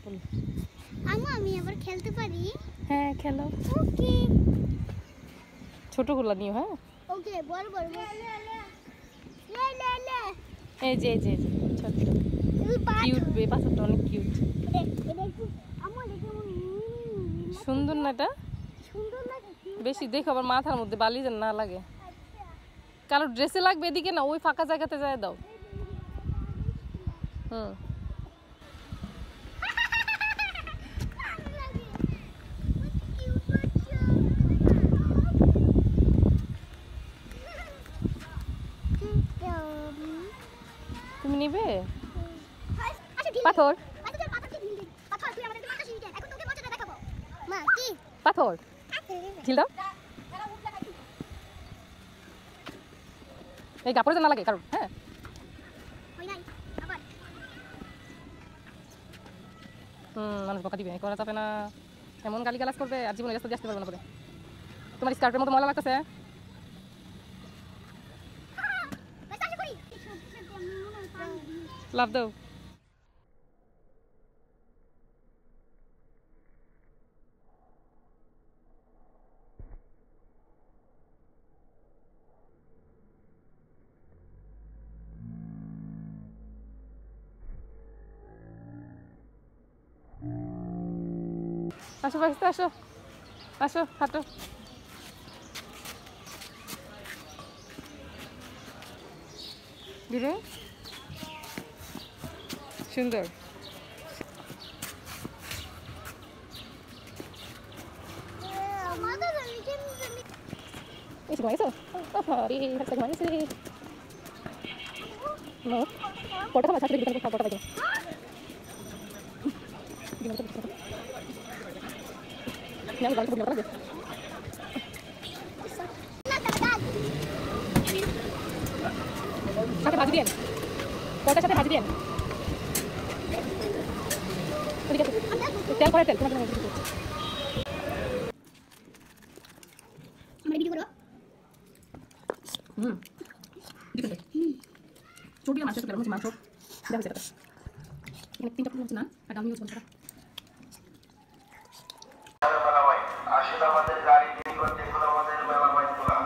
ফুল। আমি আবার খেলতে পারি? হ্যাঁ খেলো। ওকে। ছোটগুলো নিও। হ্যাঁ ওকে, বড় বড় লে এই যে ছোট কিউট বে, পাথরটা অনেক কিউট। সুন্দর না এটা? সুন্দর লাগে। বেশি দেখো আবার মাথার মধ্যে বালি যেন না লাগে। কারো ড্রেসে লাগবে এদিকে না, ওই ফাঁকা জায়গাতে যায় দাও। হুম তুমি নিবে পাথর? পাথর ঢিল দাও। এই কাপড়ে যেন না লাগে কারণ। হ্যাঁ মানুষ বকা দিবে, করা যাবে না। এমন গালিগালাজ করবে আর জীবনে রাস্তা দিয়ে আসতে পারবে না পরে। তোমার স্কার্টের মতো ময়লা লাগতেছে। লাভ দাও। আসো বাড়িতে আসো, আসো হাঁটো। ধীরে সুন্দর। এসে ঘুমাইছো? আরে হাসতে ঘুমাইছে। নো পড়টা খাওয়া ছাড়তে দিবি, পড়টা পাইছো। না গাল তো লাগবে। সাথে ভাজি দেন, পড়টার সাথে ভাজি দেন। ঠিক আছে তেল করে তেল তোমার জন্য। छोटी माछ के माछ देखो सेটা এখানে তিনটা ফুল আছে না আর আমি ইউজ করব। আসলে আমাদের গাড়ি দিয়ে করতে এখন আমাদের মেলা বাইক তোলা।